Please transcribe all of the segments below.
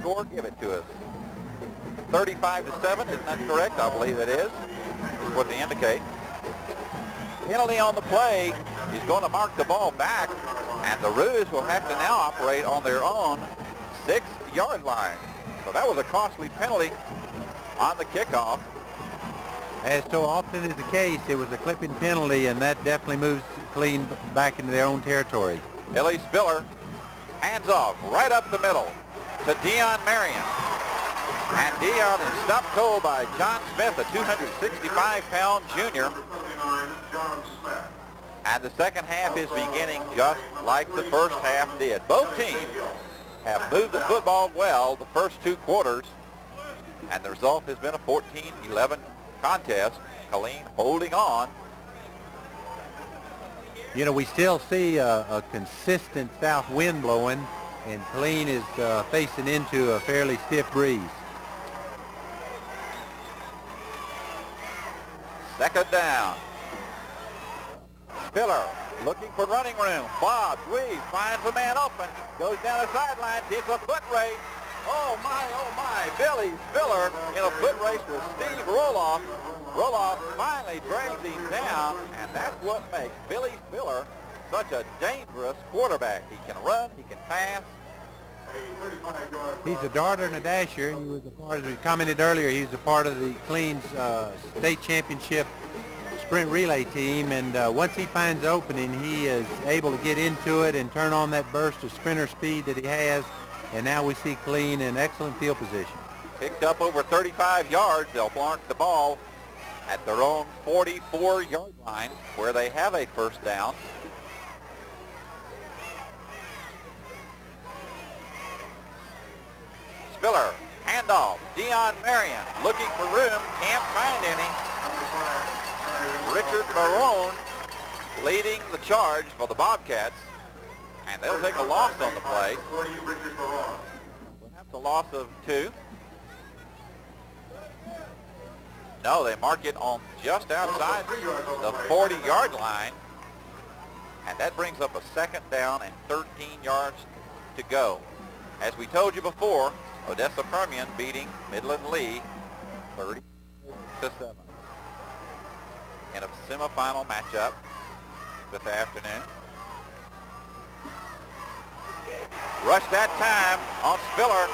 score? Give it to us. 35-7, isn't that correct? I believe it is what they indicate. Penalty on the play. He's going to mark the ball back, and the Roos will have to now operate on their own 6-yard line. So that was a costly penalty on the kickoff. As so often is the case, it was a clipping penalty, and that definitely moves Killeen back into their own territory. Billy Spiller hands off right up the middle to Dion Marion. And Dion is stopped cold by John Smith, a 265-pound junior. And the second half is beginning just like the first half did. Both teams have moved the football well the first 2 quarters, and the result has been a 14-11 contest. Killeen holding on. You know, we still see a consistent south wind blowing, and Killeen is facing into a fairly stiff breeze. Second down. Spiller looking for running room. Bob Reeves finds a man open. Goes down the sideline. It's a foot race. Oh my. Billy Spiller in a foot race with Steve Roloff. Roloff finally drags him down, and that's what makes Billy Spiller such a dangerous quarterback. He can run, he can pass. He's a darter and a dasher. He was a part, as we commented earlier, he's a part of the Killeen's state championship sprint relay team, and once he finds the opening, he is able to get into it and turn on that burst of sprinter speed that he has, and now we see Killeen in excellent field position. Picked up over 35 yards. They'll mark the ball at their own 44-yard line where they have a first down. Spiller, handoff. Dion Marion looking for room, can't find any. Richard Barone leading the charge for the Bobcats, and they'll take a loss on the play. Perhaps a loss of 2. No, they mark it on just outside the 40-yard line, and that brings up a second down and 13 yards to go. As we told you before, Odessa Permian beating Midland Lee 30-7 in a semifinal matchup this afternoon. Rush that time on Spiller.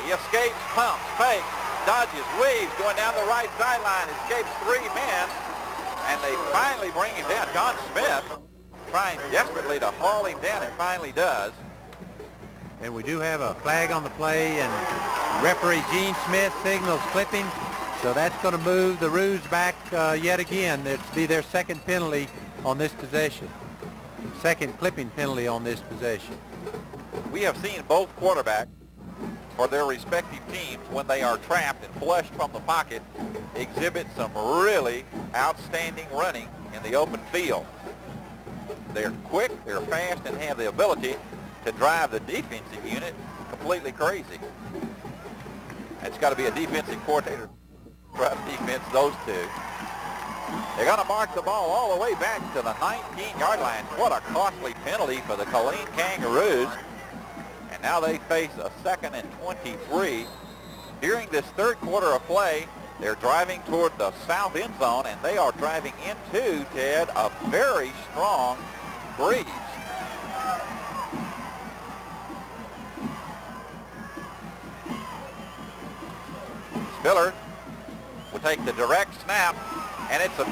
He escapes, pumps, fakes, dodges, weaves, going down the right sideline, escapes 3 men, and they finally bring him down. John Smith trying desperately to haul him down, and finally does. And we do have a flag on the play, and referee Gene Smith signals clipping, so that's going to move the Roos back yet again. It'll be their second penalty on this possession. Second clipping penalty on this possession. We have seen both quarterbacks for their respective teams, when they are trapped and flushed from the pocket, exhibit some really outstanding running in the open field. They're quick, they're fast, and have the ability to drive the defensive unit completely crazy. It's got to be a defensive coordinator to drive defense, those two. They're going to mark the ball all the way back to the 19-yard line. What a costly penalty for the Killeen Kangaroos. And now they face a 2nd and 23. During this third quarter of play, they're driving toward the south end zone, and they are driving into, Ted, a very strong breeze. Spiller will take the direct snap, and it's a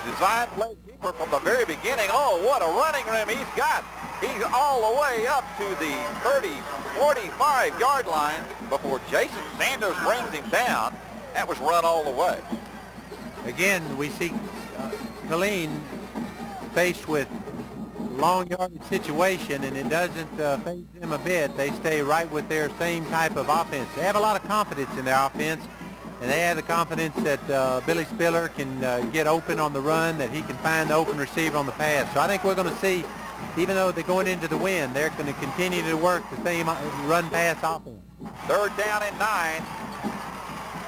design play keeper from the very beginning. Oh, what a running room he's got. He's all the way up to the 30, 45-yard line before Jason Sanders brings him down. That was run all the way. Again, we see Killeen faced with long yardage situation, and it doesn't faze them a bit. They stay right with their same type of offense. They have a lot of confidence in their offense, and they have the confidence that Billy Spiller can get open on the run, that he can find the open receiver on the pass. So I think we're going to see, even though they're going into the wind, they're going to continue to work the same run-pass offense. Third down and 9.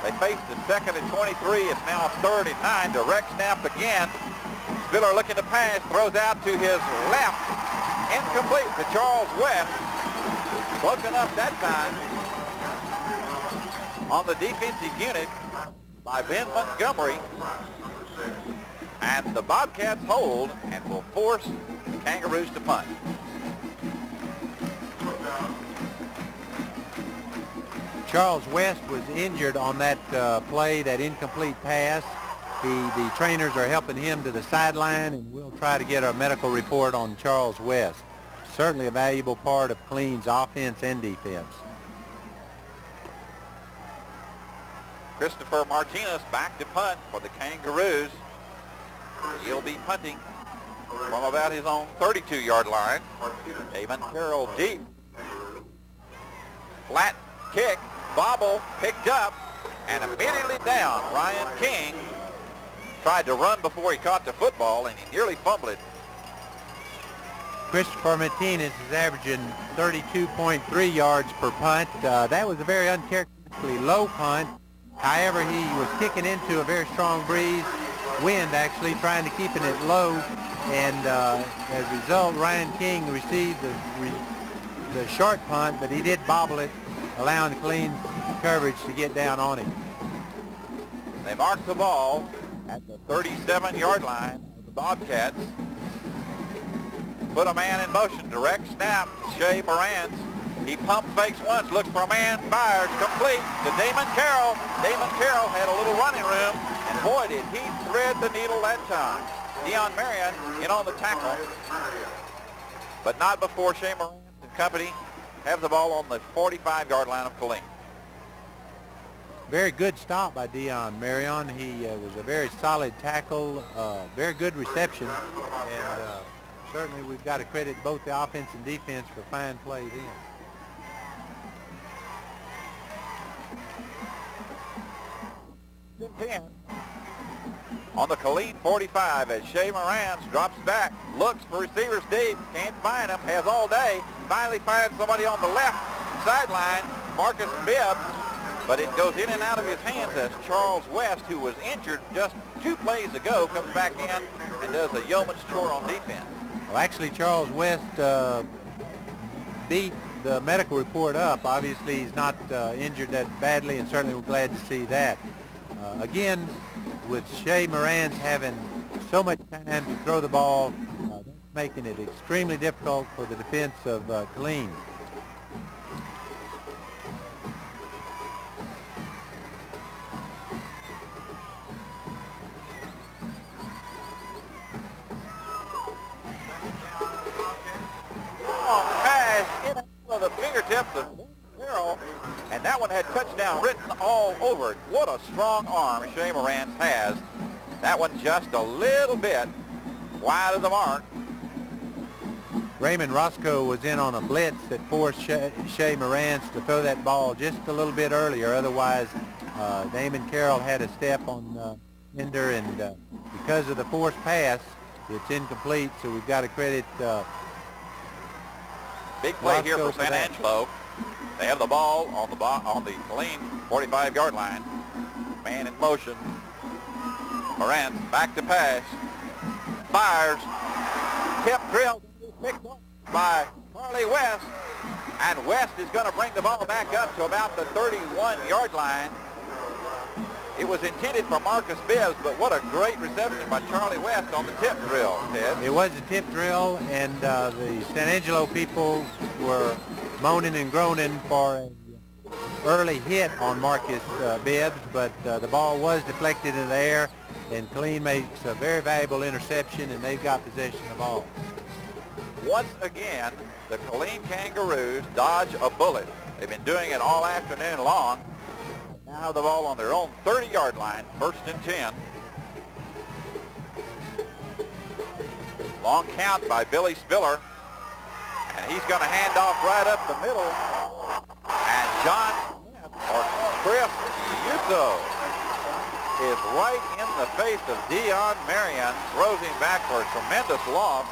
They face the 2nd and 23. It's now 3rd and 9. Direct snap again. Spiller looking to pass, throws out to his left. Incomplete to Charles West. Close enough that time. on the defensive unit by Ben Montgomery. And the Bobcats hold and will force the Kangaroos to punt. Charles West was injured on that play, that incomplete pass. The trainers are helping him to the sideline, and we'll try to get a medical report on Charles West. Certainly a valuable part of Killeen's offense and defense. Christopher Martinez back to punt for the Kangaroos. He'll be punting from about his own 32-yard line. Damon Carroll deep. Flat kick, bobble, picked up, and immediately down. Ryan King tried to run before he caught the football, and he nearly fumbled it. Christopher Martinez is averaging 32.3 yards per punt. That was a very uncharacteristically low punt. However, he was kicking into a very strong breeze, wind actually, trying to keep it low, and as a result, Ryan King received the short punt, but he did bobble it, allowing Killeen coverage to get down on him. They mark the ball at the 37-yard line of the Bobcats. Put a man in motion, direct snap, Shea Morenz. He pump fakes once, looks for a man, fires, complete to Damon Carroll. Damon Carroll had a little running room, and boy, did he thread the needle that time. Dion Marion in on the tackle, but not before Shea Morenz and company have the ball on the 45-yard line of Killeen. Very good stop by Dion Marion. He was a very solid tackle, very good reception, and certainly we've got to credit both the offense and defense for fine plays in. On the Killeen 45 as Shea Morenz drops back, looks for receivers deep, can't find him, has all day, finally finds somebody on the left sideline, Marcus Bibbs, but it goes in and out of his hands as Charles West, who was injured just 2 plays ago, comes back in and does a yeoman's chore on defense. Well, actually, Charles West beat the medical report up. Obviously, he's not injured that badly, and certainly we're glad to see that. Again, with Shea Morenz having so much time to throw the ball, that's making it extremely difficult for the defense of Killeen. The fingertips of Carroll, and that one had touchdown written all over it. What a strong arm Shea Morenz has. That one just a little bit wide of the mark. Raymond Roscoe was in on a blitz that forced Shea Morenz to throw that ball just a little bit earlier. Otherwise, Damon Carroll had a step on Ender, and because of the forced pass, it's incomplete, so we've got to credit big play here for San Angelo. They have the ball on the Killeen 45-yard line. Man in motion. Morenz back to pass. Fires. Tip drill. Picked up by Charlie West. And West is going to bring the ball back up to about the 31-yard line. It was intended for Marcus Bibbs, but what a great reception by Charlie West on the tip drill, Ted. It was a tip drill, and the San Angelo people were moaning and groaning for an early hit on Marcus Bibbs, but the ball was deflected in the air, and Killeen makes a very valuable interception, and they've got possession of the ball. Once again, the Killeen Kangaroos dodge a bullet. They've been doing it all afternoon long. Now have the ball on their own 30-yard line, 1st and 10. Long count by Billy Spiller. And he's going to hand off right up the middle. And John Smith, or Chris Yuto, is right in the face of Dion Marion, throws him back for a tremendous loss.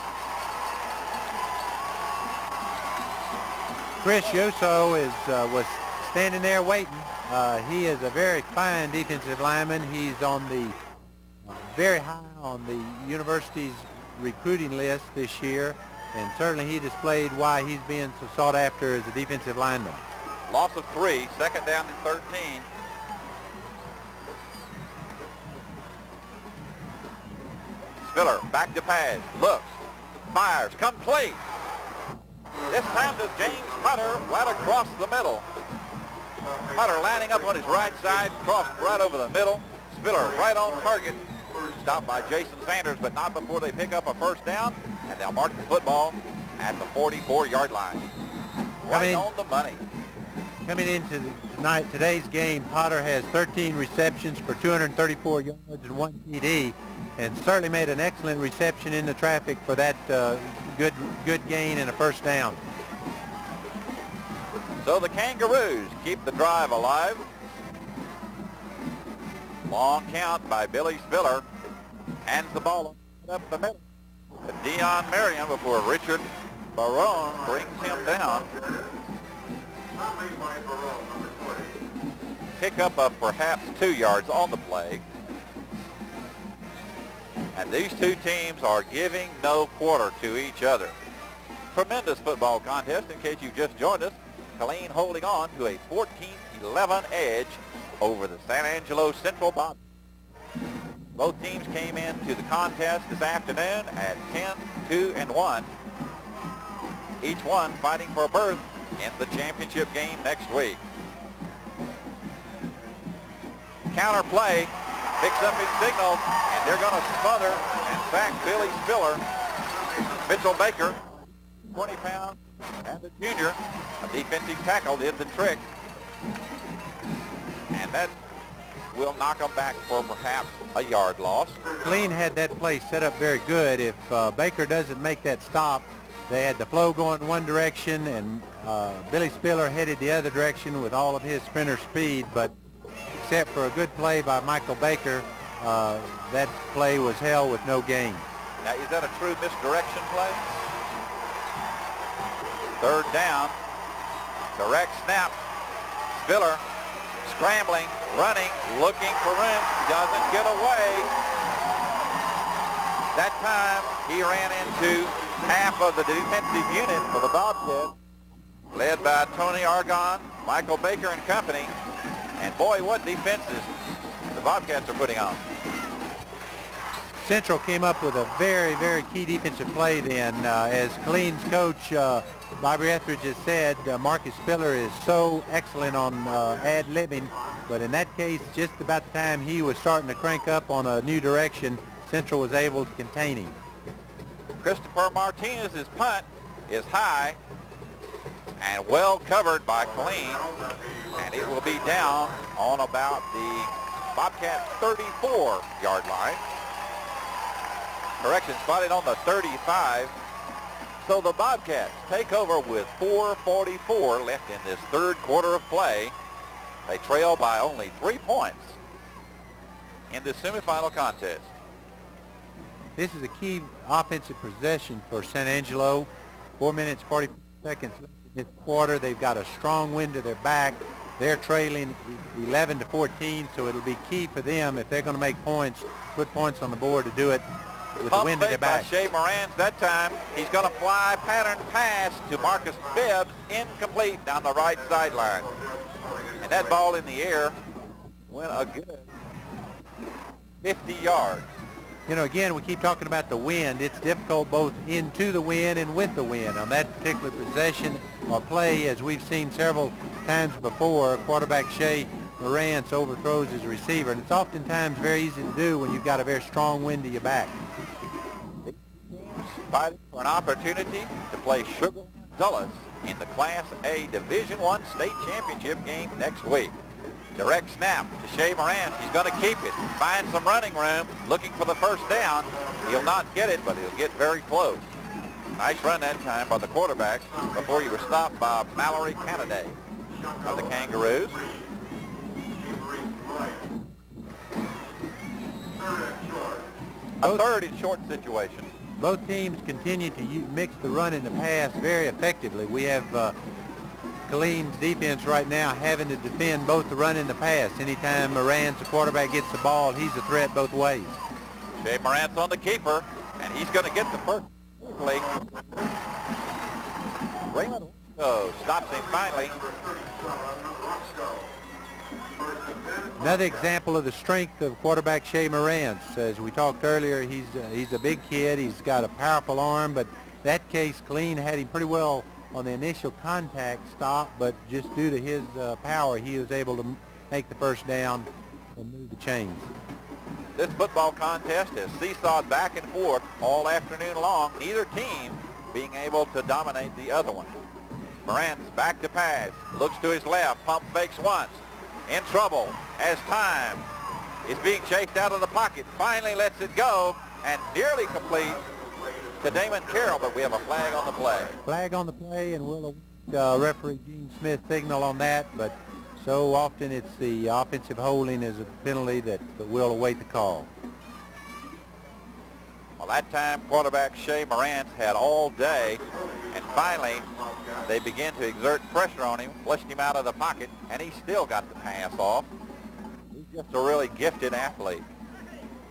Chris Yuto was standing there waiting. He is a very fine defensive lineman. He's on the very high on the university's recruiting list this year, and certainly he displayed why he's being so sought after as a defensive lineman. Loss of 3, 2nd down and 13. Spiller back to pass, looks, fires, complete. This time to James Hunter right across the middle. Hunter lining up on his right side, crossed right over the middle. Spiller right on target. Stopped by Jason Sanders, but not before they pick up a first down, and they'll mark the football at the 44-yard line. Right on the money. Coming into today's game, Potter has 13 receptions for 234 yards and 1 TD, and certainly made an excellent reception in the traffic for that good gain and a first down. So the Kangaroos keep the drive alive. Long count by Billy Spiller. Hands the ball up the middle to Dion Merriam before Richard Barone brings him down. Pick up of perhaps 2 yards on the play. And these two teams are giving no quarter to each other. Tremendous football contest. In case you just joined us, Killeen holding on to a 14-11 edge over the San Angelo Central Bobcats. Both teams came into the contest this afternoon at 10-2-1. Each one fighting for a berth in the championship game next week. Counter play picks up his signal, and they're going to smother and sack Billy Spiller. Mitchell Baker, 20 pounds, and the junior, a defensive tackle, did the trick. And that will knock them back for perhaps a yard loss. Killeen had that play set up very good. If Baker doesn't make that stop, they had the flow going one direction, and Billy Spiller headed the other direction with all of his sprinter speed, but except for a good play by Michael Baker, that play was held with no gain. Now, is that a true misdirection play? Third down, direct snap, Spiller scrambling, running, looking for room, doesn't get away. That time he ran into half of the defensive unit for the Bobcats, led by Tony Argon, Michael Baker and company. And boy, what defenses the Bobcats are putting on. Central came up with a very, very key defensive play then. As Killeen's coach, Bobby Etheridge, has said, Marcus Spiller is so excellent on ad-libbing, but in that case, just about the time he was starting to crank up on a new direction, Central was able to contain him. Christopher Martinez's punt is high and well covered by Killeen, and it will be down on about the Bobcats 34-yard line. Correction, spotted on the 35. So the Bobcats take over with 4:44 left in this third quarter of play. They trail by only 3 points in this semifinal contest. This is a key offensive possession for San Angelo. 4 minutes, 40 seconds left in this quarter. They've got a strong wind to their back. They're trailing 11-14, so it'll be key for them if they're going to make points, put points on the board, to do it with the wind at their back. By Shea Morenz that time. He's going to fly pattern pass to Marcus Bibbs, incomplete down the right sideline. And that ball in the air went a good 50 yards. You know, again, we keep talking about the wind. It's difficult both into the wind and with the wind. On that particular possession or play, as we've seen several times before, quarterback Shea Morenz overthrows his receiver. And it's oftentimes very easy to do when you've got a very strong wind to your back. Fighting for an opportunity to play Sugar Dulles in the Class A Division I state championship game next week. Direct snap to Shea Morenz. He's going to keep it. Find some running room. Looking for the first down. He'll not get it, but he'll get very close. Nice run that time by the quarterback before he was stopped by Mallory Canaday of the Kangaroos. A third and short situation. Both teams continue to mix the run and the pass very effectively. We have Killeen's defense right now having to defend both the run and the pass. Anytime Morenz, the quarterback, gets the ball, he's a threat both ways. Shea Morenz on the keeper, and he's going to get the first play. Raymond stops him finally. Another example of the strength of quarterback Shea Morenz. As we talked earlier, he's a big kid. He's got a powerful arm, but that case, Killeen had him pretty well on the initial contact stop, but just due to his power, he was able to make the first down and move the chains. This football contest has seesawed back and forth all afternoon long, neither team being able to dominate the other one. Morenz back to pass, looks to his left, pump fakes once, in trouble as time is being chased out of the pocket, finally lets it go and nearly complete to Damon Carroll, but we have a flag on the play. Flag on the play, and we'll referee Gene Smith signal on that, but so often it's the offensive holding as a penalty that we'll await the call. Well, that time quarterback Shea Morenz had all day, and finally they begin to exert pressure on him, flushed him out of the pocket, and he still got the pass off. He's just a really gifted athlete.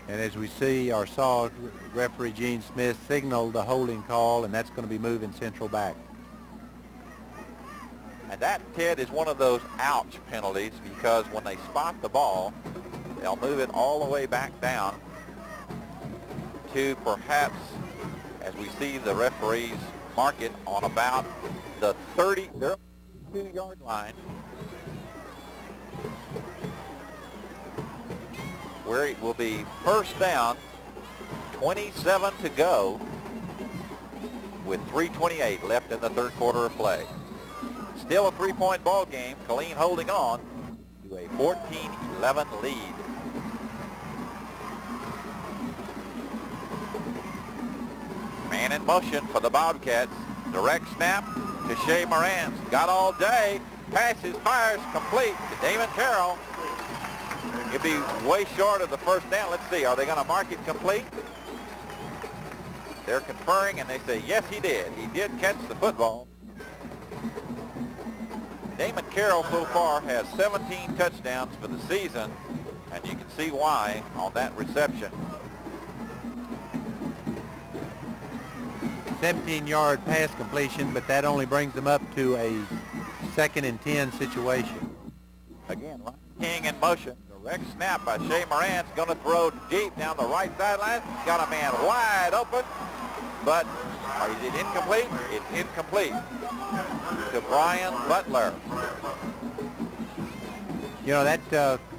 And as we see or saw, referee Gene Smith signaled the holding call, and that's going to be moving Central back. And that, Ted, is one of those ouch penalties, because when they spot the ball, they'll move it all the way back down to perhaps, as we see the referees mark it, on about the 32-yard line, where it will be first down, 27 to go, with 3:28 left in the third quarter of play. Still a three-point ball game. Killeen holding on to a 14-11 lead. Man in motion for the Bobcats. Direct snap to Shea Morenz. Got all day. Passes, fires, complete to Damon Carroll. He'll be way short of the first down. Let's see. Are they going to mark it complete? They're conferring, and they say, yes, he did. He did catch the football. Damon Carroll so far has 17 touchdowns for the season, and you can see why on that reception. 17-yard pass completion, but that only brings them up to a 2nd and 10 situation. Again, Ryan King in motion. Direct snap by Shea Morenz, going to throw deep down the right sideline. Got a man wide open, but is it incomplete? It's incomplete to Brian Butler. You know, that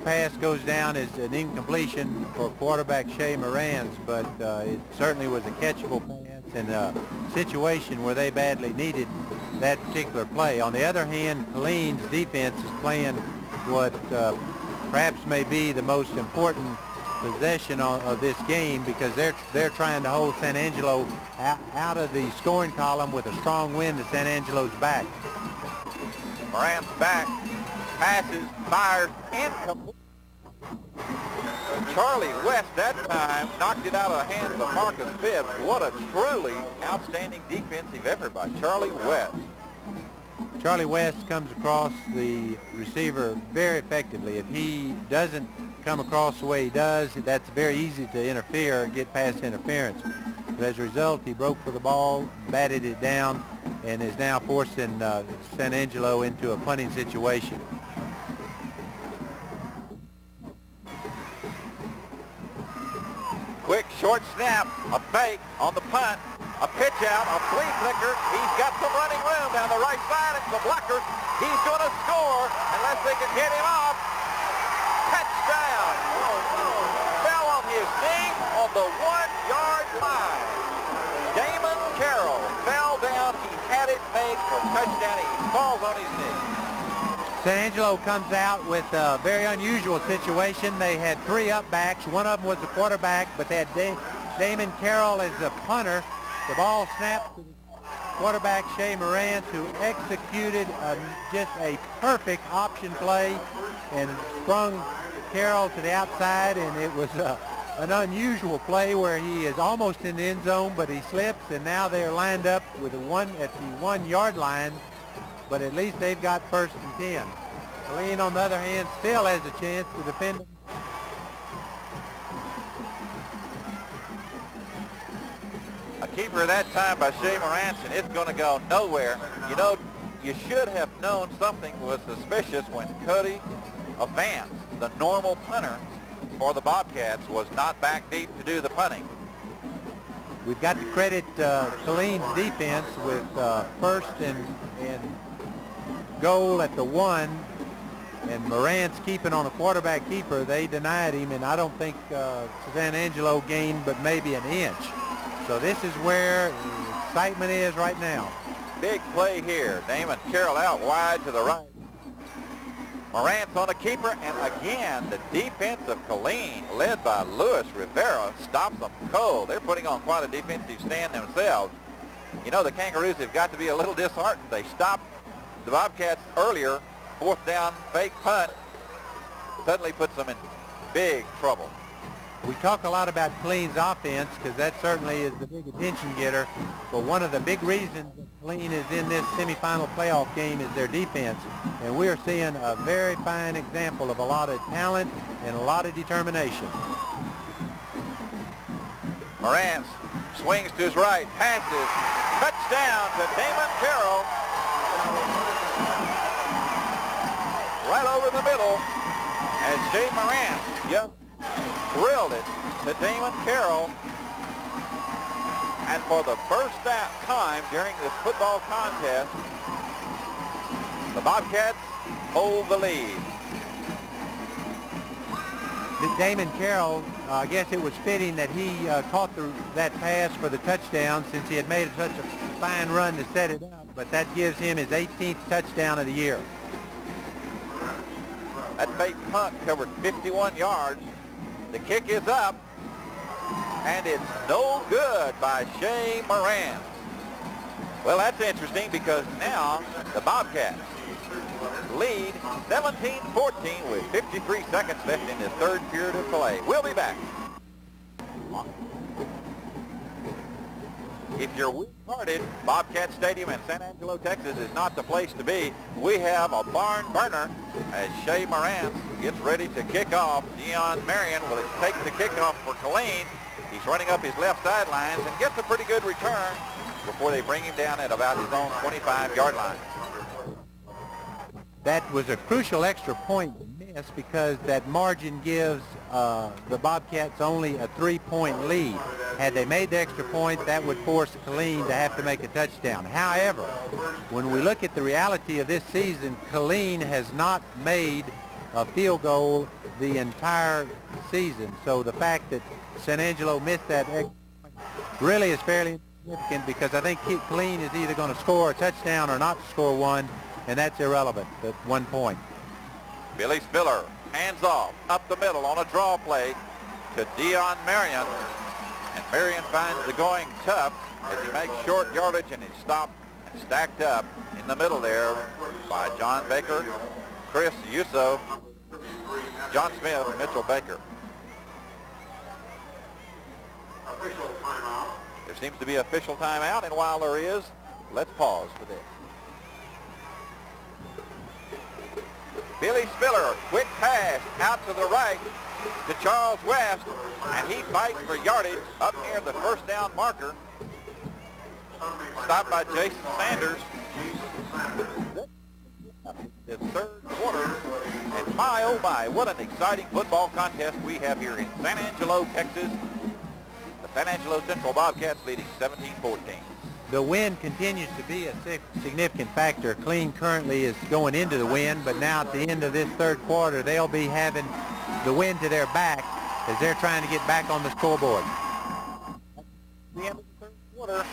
pass goes down as an incompletion for quarterback Shea Morenz, but it certainly was a catchable pass in a situation where they badly needed that particular play. On the other hand, Killeen's defense is playing what perhaps may be the most important possession of this game, because they're trying to hold San Angelo out of the scoring column with a strong wind at San Angelo's back. Morenz back, passes, fires, incomplete. Charlie West that time knocked it out of the hands of Marcus Phibbs. What a truly outstanding defensive effort by Charlie West. Charlie West comes across the receiver very effectively. If he doesn't come across the way he does, that's very easy to interfere and get past interference. But as a result, he broke for the ball, batted it down, and is now forcing San Angelo into a punting situation. Quick short snap, a fake on the punt, a pitch out, a flea flicker. He's got some running room down the right side. It's the blockers. He's going to score unless they can hit him off. Touchdown. Fell on his knee on the 1-yard line. Damon Carroll fell down. He had it made for a touchdown. He falls on his knee. San Angelo comes out with a very unusual situation. They had 3 upbacks. One of them was the quarterback, but they had Damon Carroll as the punter. The ball snapped to the quarterback, Shea Morenz, who executed just a perfect option play and sprung Carroll to the outside, and it was an unusual play where he is almost in the end zone, but he slips, and now they're lined up with at the 1-yard line, but at least they've got 1st and 10. Killeen, on the other hand, still has a chance to defend them. A keeper that time by Shea Morenz, and it's going to go nowhere. You know, you should have known something was suspicious when Cody advanced. the normal punter for the Bobcats was not back deep to do the punting. We've got to credit Killeen's defense with first and goal at the 1, and Morenz keeping on a quarterback keeper. They denied him, and I don't think San Angelo gained but maybe an inch. So this is where the excitement is right now. Big play here. Damon Carroll out wide to the right. Morenz on a keeper, and again, the defense of Killeen, led by Luis Rivera, stops them cold. They're putting on quite a defensive stand themselves. You know, the Kangaroos have got to be a little disheartened. They stopped the Bobcats earlier, 4th down fake punt, suddenly puts them in big trouble. We talk a lot about Killeen's offense because that certainly is the big attention getter, but one of the big reasons that Killeen is in this semifinal playoff game is their defense, and we're seeing a very fine example of a lot of talent and a lot of determination. Morenz swings to his right, passes, touchdown to Damon Carroll. Right over the middle as Shea Morenz drilled it to Damon Carroll. And for the first time during this football contest, the Bobcats hold the lead. Damon Carroll, I guess it was fitting that he caught that pass for the touchdown since he had made such a fine run to set it up, but that gives him his 18th touchdown of the year. That fake punt covered 51 yards. The kick is up, and it's no good by Shea Morenz. Well, that's interesting because now the Bobcats lead 17-14 with 53 seconds left in the 3rd period of play. We'll be back. If you're weak-hearted, Bobcat Stadium in San Angelo, Texas is not the place to be. We have a barn burner as Shea Morenz gets ready to kick off. Dion Marion will take the kickoff for Killeen. He's running up his left sidelines and gets a pretty good return before they bring him down at about his own 25-yard line. That was a crucial extra point miss because that margin gives the Bobcats only a 3-point lead. Had they made the extra point, that would force Killeen to have to make a touchdown. However, when we look at the reality of this season, Killeen has not made a field goal the entire season. So the fact that San Angelo missed that extra point really is fairly significant because I think Killeen is either going to score a touchdown or not score one, and that's irrelevant at 1 point. Billy Spiller hands off up the middle on a draw play to Dion Marion. And Marion finds the going tough as he makes short yardage, and he's stopped and stacked up in the middle there by John Baker, Chris Yusso, John Smith, and Mitchell Baker. There seems to be official timeout, and while there is, let's pause for this. Billy Spiller, quick pass out to the right to Charles West, and he fights for yardage up near the 1st down marker. Stopped by Jason Sanders. The 3rd quarter, and my oh my, what an exciting football contest we have here in San Angelo, Texas. The San Angelo Central Bobcats leading 17-14. The wind continues to be a significant factor. Killeen currently is going into the wind, but now at the end of this 3rd quarter, they'll be having the wind to their back as they're trying to get back on the scoreboard. At the end of the 3rd quarter,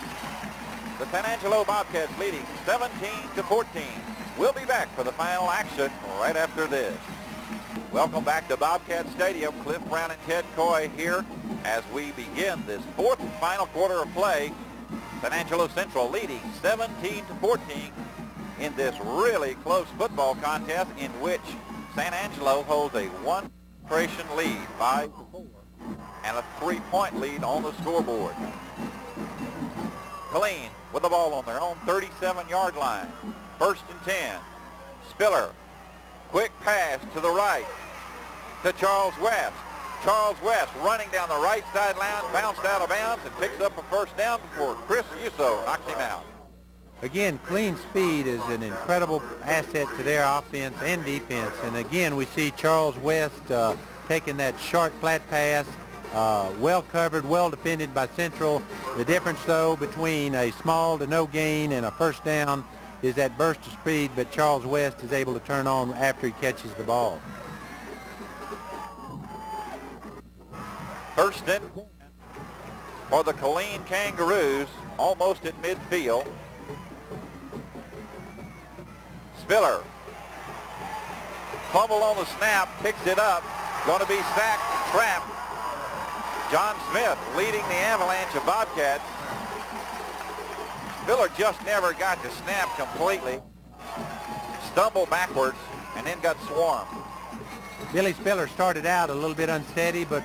the San Angelo Bobcats leading 17-14. We'll be back for the final action right after this. Welcome back to Bobcat Stadium. Cliff Brown and Ted Coy here as we begin this 4th and final quarter of play. San Angelo Central leading 17-14 in this really close football contest in which San Angelo holds a 1 penetration lead, 5-4, and a 3-point lead on the scoreboard. Killeen with the ball on their own 37-yard line. 1st and 10. Spiller, quick pass to the right to Charles West. Charles West running down the right sideline, bounced out of bounds and picks up a 1st down before Chris Yusso knocks him out. Again, Killeen's speed is an incredible asset to their offense and defense. And again, we see Charles West taking that short flat pass, well covered, well defended by Central. The difference, though, between a small to no gain and a first down is that burst of speed, but Charles West is able to turn on after he catches the ball. First and 10 for the Killeen Kangaroos, almost at midfield. Spiller. Fumble on the snap, picks it up. Going to be sacked, trapped. John Smith leading the avalanche of Bobcats. Spiller just never got to snap completely. Stumbled backwards and then got swarmed. Billy Spiller started out a little bit unsteady, but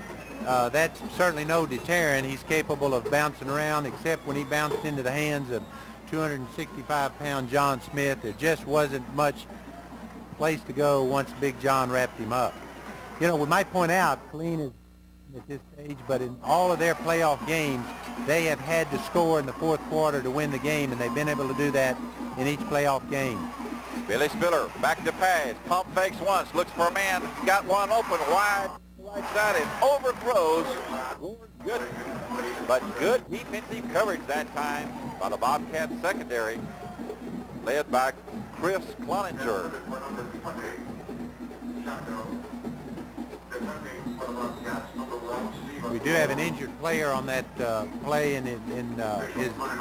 that's certainly no deterrent. He's capable of bouncing around, except when he bounced into the hands of 265-pound John Smith. There just wasn't much place to go once Big John wrapped him up. You know, we might point out, Killeen is at this stage, but in all of their playoff games, they have had to score in the fourth quarter to win the game, and they've been able to do that in each playoff game. Billy Spiller back to pass. Pump fakes once, looks for a man, got one open wide, right side, and overthrows. Good, but good defensive coverage that time by the Bobcats secondary, led by Chris Cloninger. We do have an injured player on that play, and is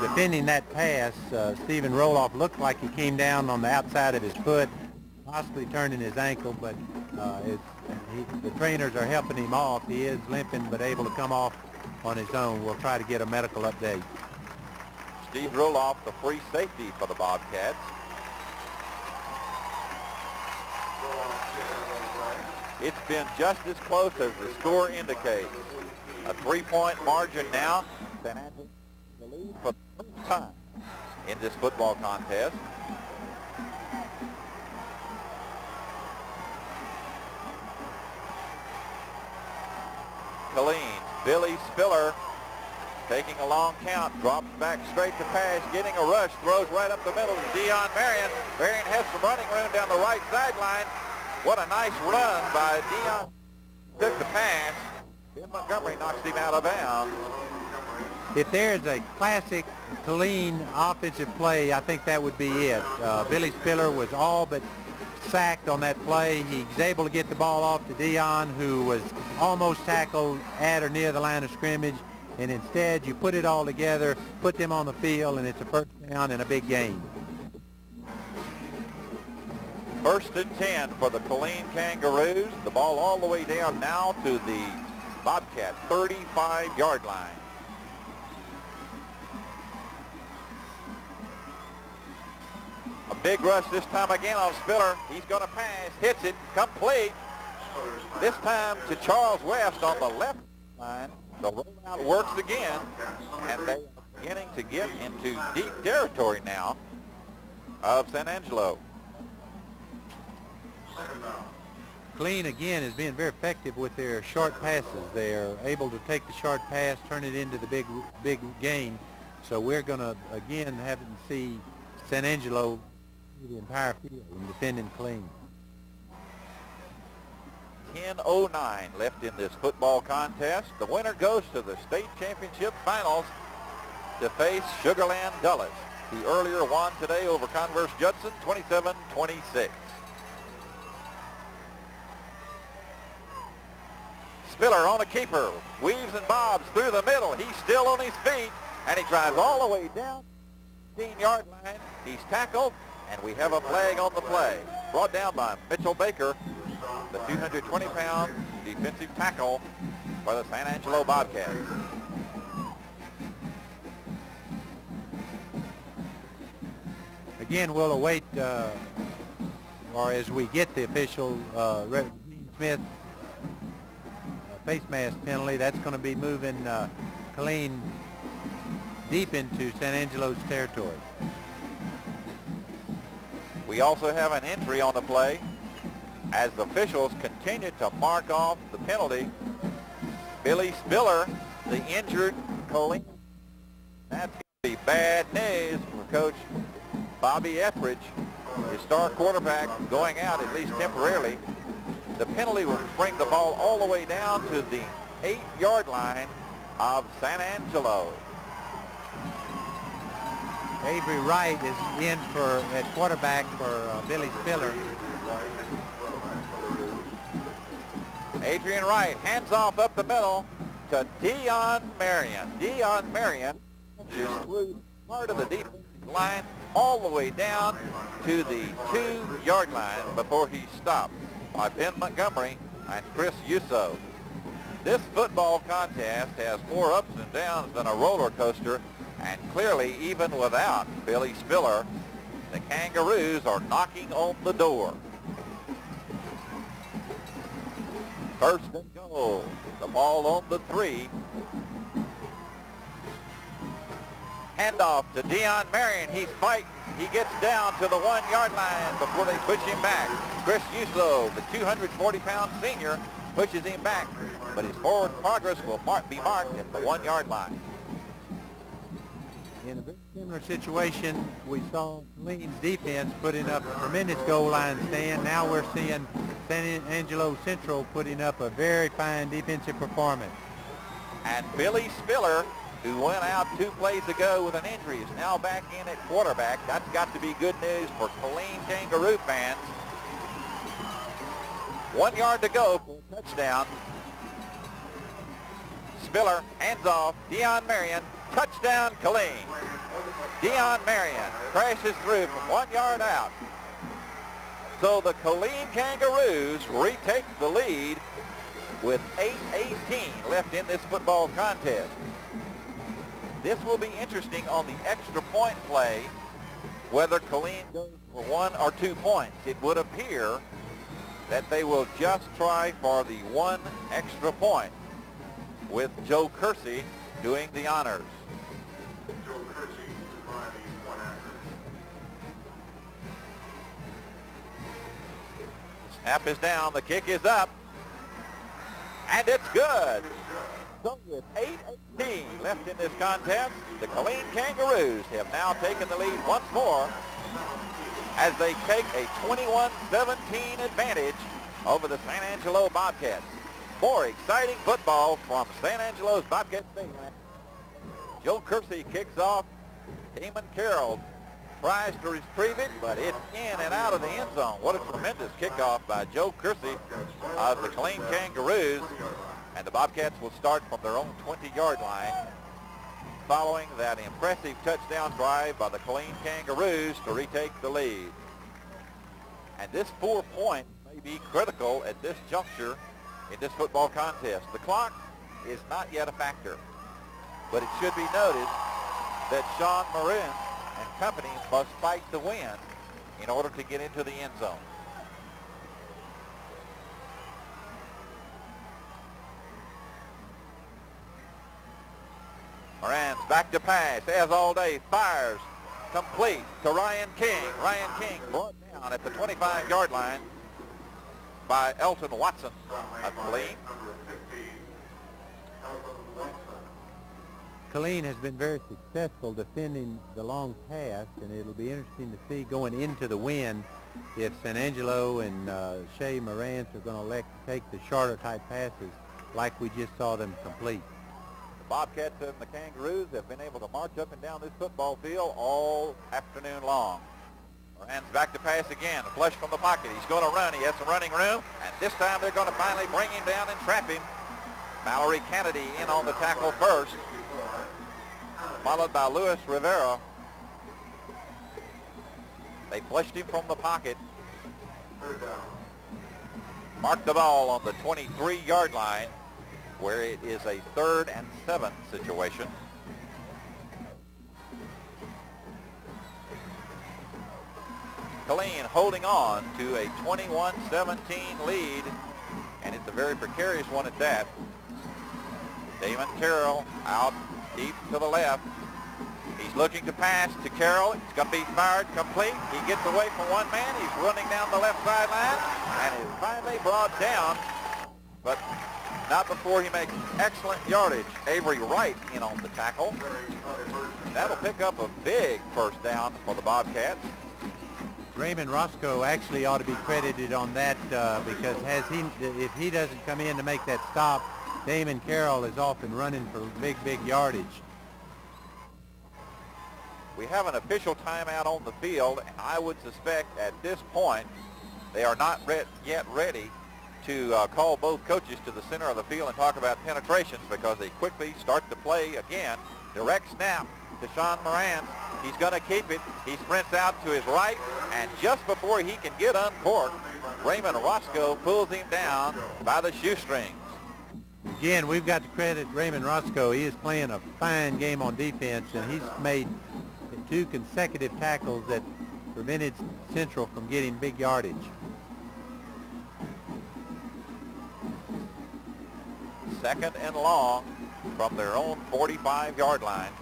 defending that pass. Stephen Roloff looked like he came down on the outside of his foot, possibly turning his ankle, but the trainers are helping him off. He is limping, but able to come off on his own. We'll try to get a medical update. Steve Roloff, the free safety for the Bobcats. It's been just as close as the score indicates. A 3-point margin now. San Angelo the lead for the first time in this football contest. Killeen, Billy Spiller taking a long count, drops back straight to pass, getting a rush, throws right up the middle to Dion Marion. Marion has some running room down the right sideline. What a nice run by Dion. Took the pass. Ben Montgomery knocks him out of bounds. If there's a classic Killeen offensive play, I think that would be it. Billy Spiller was all but sacked on that play. He's able to get the ball off to Dion, who was almost tackled at or near the line of scrimmage, and instead you put it all together, put them on the field, and it's a first down and a big gain. First and 10 for the Killeen Kangaroos. The ball all the way down now to the Bobcat 35-yard line. A big rush this time again on Spiller. He's going to pass, hits it, complete. This time to Charles West on the left line. The rollout works again, and they are beginning to get into deep territory now of San Angelo. Killeen again is being very effective with their short passes. They are able to take the short pass, turn it into the big gain. So we're going to again have to see San Angelo the entire field in defending Killeen. 10:09 left in this football contest. The winner goes to the state championship finals to face Sugar Land Dulles, who earlier won today over Converse Judson 27-26. Spiller on a keeper, weaves and bobs through the middle. He's still on his feet, and he drives all the way down the 15-yard line. He's tackled, and we have a flag on the play. Brought down by Mitchell Baker, the 220-pound defensive tackle for the San Angelo Bobcats. Again, we'll await, or as we get the official Smith face mask penalty. That's going to be moving Killeen deep into San Angelo's territory. We also have an entry on the play as the officials continue to mark off the penalty. Billy Spiller, the injured Killeen. That's going to be bad news for Coach Bobby Etheridge, his star quarterback, going out at least temporarily. The penalty will bring the ball all the way down to the 8-yard line of San Angelo. Avery Wright is in at quarterback for Billy Spiller. Adrian Wright hands off up the middle to Dion Marion. Dion Marion just threw part of the defensive line all the way down to the 2-yard line before he stopped by Ben Montgomery and Chris Yusso. This football contest has more ups and downs than a roller coaster, and clearly even without Billy Spiller, the Kangaroos are knocking on the door. First and goal. The ball on the 3. Handoff to Dion Marion. He's fighting. He gets down to the 1-yard line before they push him back. Chris Yusso, the 240-pound senior, pushes him back, but his forward progress will be marked at the 1-yard line. In a very similar situation, we saw Killeen's defense putting up a tremendous goal line stand. Now we're seeing San Angelo Central putting up a very fine defensive performance. And Billy Spiller, who went out 2 plays ago with an injury, is now back in at quarterback. That's got to be good news for Killeen Kangaroo fans. 1 yard to go for a touchdown. Spiller hands off. Dion Marion. Touchdown, Killeen. Dion Marion crashes through from 1 yard out. So the Killeen Kangaroos retake the lead with 8:18 left in this football contest. This will be interesting on the extra point play, whether Killeen goes for 1 or 2 points. It would appear that they will just try for the 1 extra point, with Joe Kersey doing the honors. Snap is down, the kick is up, and it's good. So with 8:18 left in this contest, the Killeen Kangaroos have now taken the lead once more as they take a 21-17 advantage over the San Angelo Bobcats. More exciting football from San Angelo's Bobcat Stadium. Joe Kersey kicks off. Damon Carroll tries to retrieve it, but it's in and out of the end zone. What a tremendous kickoff by Joe Kersey of the Killeen Kangaroos. And the Bobcats will start from their own 20-yard line following that impressive touchdown drive by the Killeen Kangaroos to retake the lead. And this 4 point may be critical at this juncture in this football contest. The clock is not yet a factor, but it should be noted that Shea Morenz and company must fight the wind in order to get into the end zone. Morenz back to pass, as all day, fires, complete to Ryan King. Ryan King brought down at the 25-yard line by Elton Watson of Killeen. Killeen has been very successful defending the long pass, and it'll be interesting to see going into the wind if San Angelo and Shea Morenz are going to elect to take the shorter type passes like we just saw them complete. The Bobcats and the Kangaroos have been able to march up and down this football field all afternoon long. Morenz back to pass again, a flush from the pocket. He's going to run. He has some running room, and this time they're going to finally bring him down and trap him. Mallory Kennedy in on the tackle first, followed by Luis Rivera. They flushed him from the pocket. Marked the ball on the 23-yard line, where it is a 3rd and 7 situation. Killeen holding on to a 21-17 lead, and it's a very precarious one at that. Damon Carroll out deep to the left. He's looking to pass to Carroll. It's going to be fired complete. He gets away from one man. He's running down the left sideline, and is finally brought down, but not before he makes excellent yardage. Avery Wright in on the tackle. That'll pick up a big first down for the Bobcats. Raymond Roscoe actually ought to be credited on that because if he doesn't come in to make that stop, Damon Carroll is off and running for big yardage. We have an official timeout on the field, and I would suspect at this point they are not yet ready to call both coaches to the center of the field and talk about penetrations because they quickly start to play again. Direct snap to Shea Morenz. He's going to keep it. He sprints out to his right, and just before he can get uncorked, Raymond Roscoe pulls him down by the shoestrings. Again, we've got to credit Raymond Roscoe. He is playing a fine game on defense, and he's made 2 consecutive tackles that prevented Central from getting big yardage. Second and long from their own 45-yard line.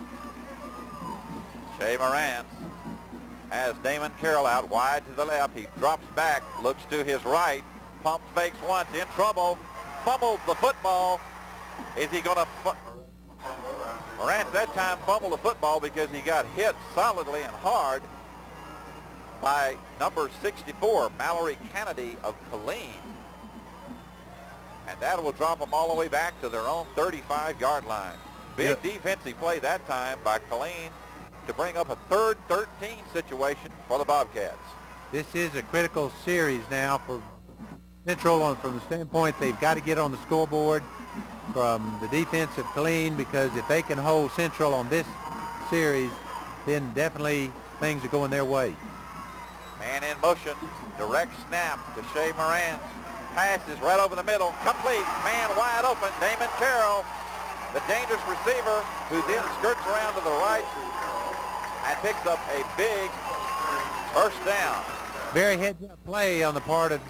Shea Morenz has Damon Carroll out wide to the left. He drops back, looks to his right, pumps fakes once, in trouble, fumbles the football. Is he going to... Morenz that time fumbled the football because he got hit solidly and hard by number 64, Mallory Kennedy of Killeen. And that will drop them all the way back to their own 35-yard line. Big defensive play that time by Killeen to bring up a 3rd 13 situation for the Bobcats. This is a critical series now for Central from the standpoint they've got to get on the scoreboard from the defense of Killeen, because if they can hold Central on this series, then definitely things are going their way. Man in motion, direct snap to Shea Morenz. Pass is right over the middle, complete, man wide open, Damon Carroll, the dangerous receiver, who then skirts around to the right and picks up a big first down. Very heads-up play on the part of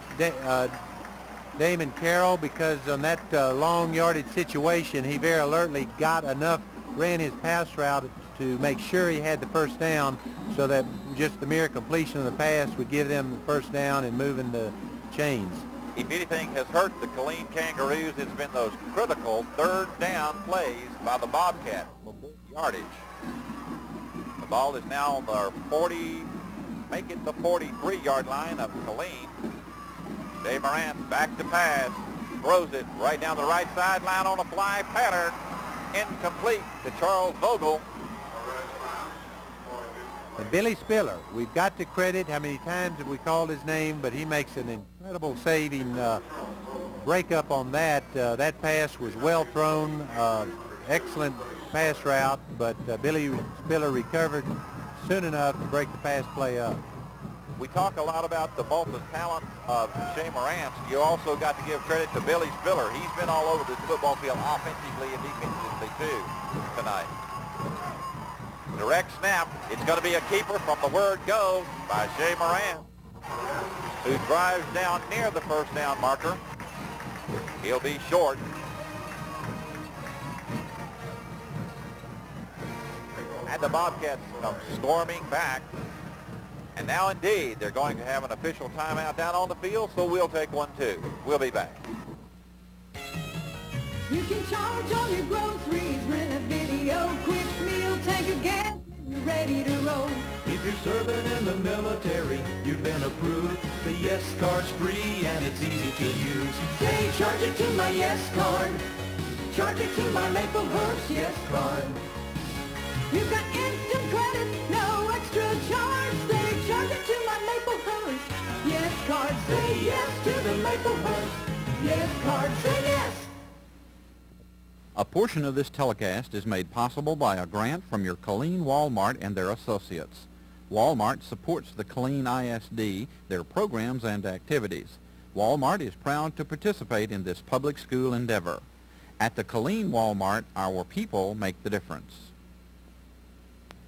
Damon Carroll, because on that long yardage situation, he very alertly got enough, ran his pass route to make sure he had the first down, so that just the mere completion of the pass would give them the first down and moving the chains. If anything has hurt the Killeen Kangaroos, it's been those critical 3rd down plays by the Bobcats for yardage. The ball is now on the 40, make it the 43-yard line of Killeen. Shea Morenz back to pass, throws it right down the right sideline on a fly pattern, incomplete to Charles Vogel. And Billy Spiller, we've got to credit, how many times have we called his name, but he makes an incredible saving breakup on that. That pass was well thrown, excellent pass route, but Billy Spiller recovered soon enough to break the pass play up. We talk a lot about the vaulted talent of Shea Morenz. You also got to give credit to Billy Spiller. He's been all over the football field offensively and defensively too tonight. Direct snap. It's going to be a keeper from the word go by Shea Morenz, who drives down near the first down marker. He'll be short. And the Bobcats come storming back. And now indeed they're going to have an official timeout down on the field, so we'll take one too. We'll be back. You can charge all your groceries, rent a video, quick meal, tank of gas, and you're ready to roll. If you're serving in the military, you've been approved. The Yes Card's free and it's easy to use. Say, charge it to my Yes Card. Charge it to my Maplehurst Yes Card. You've got instant credit, no extra charge. Say, charge it to my Maplehurst Yes Card. Say yes to the Maplehurst Yes Card. Say yes. A portion of this telecast is made possible by a grant from your Killeen Walmart and their associates. Walmart supports the Killeen ISD, their programs and activities. Walmart is proud to participate in this public school endeavor. At the Killeen Walmart, our people make the difference.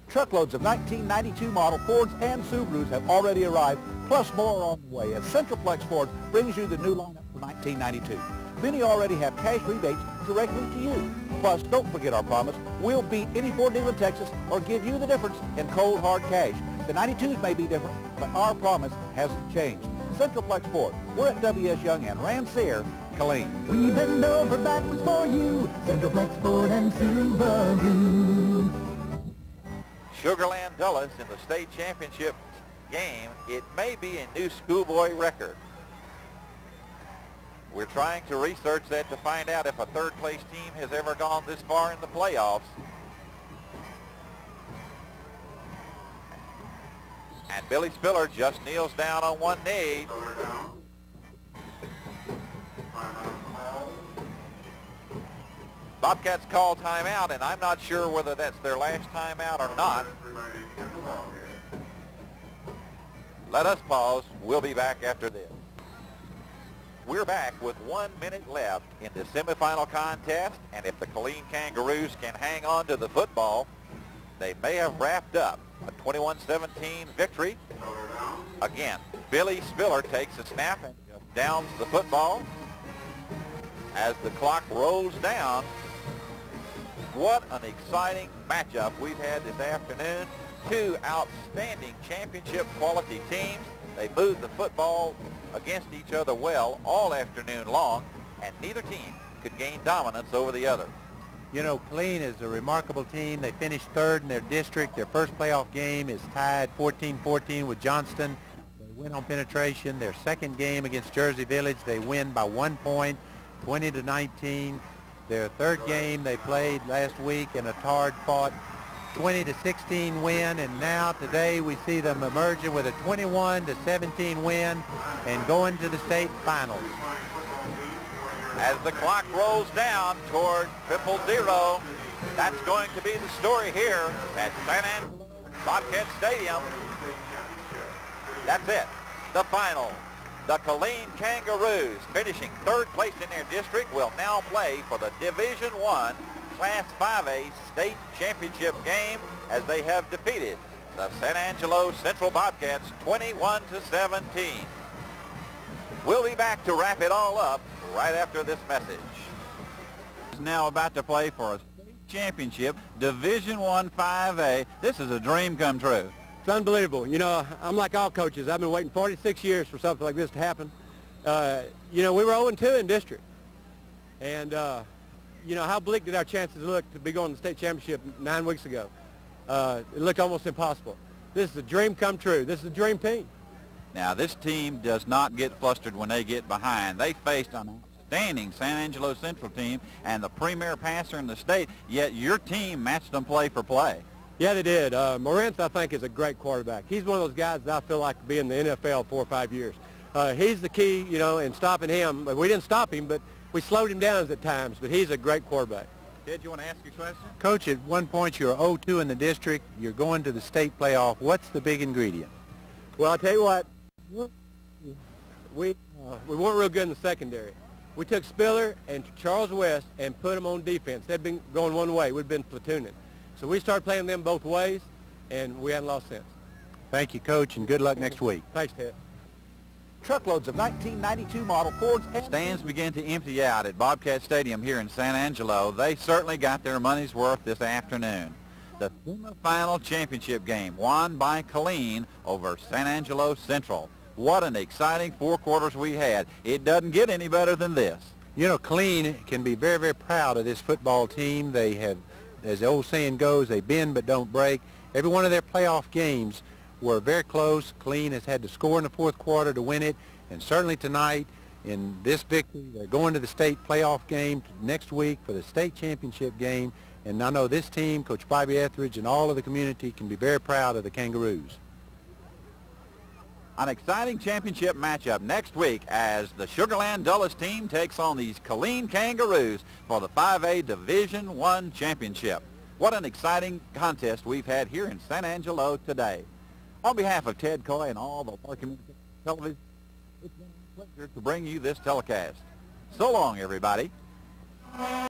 Truckloads of 1992 model Fords and Subarus have already arrived, plus more are on the way as Centralplex Ford brings you the new lineup for 1992. Many already have cash rebates directly to you. Plus, don't forget our promise. We'll beat any Ford dealer in Texas or give you the difference in cold, hard cash. The 92s may be different, but our promise hasn't changed. Centralplex Ford. We're at W.S. Young and Rancier, Killeen. We bend over backwards for you, Centralplex Ford and Subaru. Sugarland Dulles in the state championship game, it may be a new schoolboy record. We're trying to research that to find out if a third-place team has ever gone this far in the playoffs. And Billy Spiller just kneels down on one knee. Bobcats call timeout, and I'm not sure whether that's their last timeout or not. Let us pause. We'll be back after this. We're back with 1 minute left in the semifinal contest, and if the Killeen Kangaroos can hang on to the football, they may have wrapped up a 21-17 victory. Again, Billy Spiller takes a snap and downs the football. As the clock rolls down, what an exciting matchup we've had this afternoon. Two outstanding championship quality teams. They moved the football against each other well all afternoon long, and neither team could gain dominance over the other. You know, Killeen is a remarkable team. They finished third in their district. Their first playoff game is tied 14-14 with Johnston. They win on penetration. Their second game against Jersey Village, they win by 1 point, 20-19. Their third game they played last week in a hard-fought 20-16 win, and now today we see them emerging with a 21-17 win and going to the state finals. As the clock rolls down toward 000, that's going to be the story here at San Angelo Bobcat Stadium. That's it, the final. The Killeen Kangaroos, finishing third place in their district, will now play for the Division I Class 5A state championship game as they have defeated the San Angelo Central Bobcats 21-17. We'll be back to wrap it all up right after this message. Is now about to play for a state championship, Division I 5A. This is a dream come true. It's unbelievable. You know, I'm like all coaches. I've been waiting 46 years for something like this to happen. You know, we were 0-2 in district. And, you know, how bleak did our chances look to be going to the state championship 9 weeks ago? It looked almost impossible. This is a dream come true. This is a dream team. Now, this team does not get flustered when they get behind. They faced an outstanding San Angelo Central team and the premier passer in the state, yet your team matched them play for play. Yeah, they did. Morenz, I think, is a great quarterback. He's one of those guys that I feel like could be in the NFL 4 or 5 years. He's the key, you know, in stopping him. We didn't stop him, but we slowed him down at times, but he's a great quarterback. Ted, you want to ask your question? Coach, at one point you're 0-2 in the district. You're going to the state playoff. What's the big ingredient? Well, I'll tell you what, we weren't real good in the secondary. We took Spiller and Charles West and put them on defense. They'd been going one way. We'd been platooning. So we started playing them both ways, and we hadn't lost since. Thank you, Coach, and good luck next week. Thanks, Ted. Truckloads of 1992 model Fords and Stands begin to empty out at Bobcat Stadium here in San Angelo. They certainly got their money's worth this afternoon. The semifinal championship game won by Killeen over San Angelo Central. What an exciting 4 quarters we had. It doesn't get any better than this. You know, Killeen can be very, very proud of this football team. They have, as the old saying goes, they bend but don't break. Every one of their playoff games were very close. Killeen has had to score in the 4th quarter to win it, and certainly tonight in this victory, they're going to the state playoff game next week for the state championship game, and I know this team, Coach Bobby Etheridge, and all of the community can be very proud of the Kangaroos. An exciting championship matchup next week as the Sugarland Dulles team takes on these Killeen Kangaroos for the 5A Division I championship. What an exciting contest we've had here in San Angelo today. On behalf of Ted Coy and all the Water Community Television, it's been a pleasure to bring you this telecast. So long, everybody.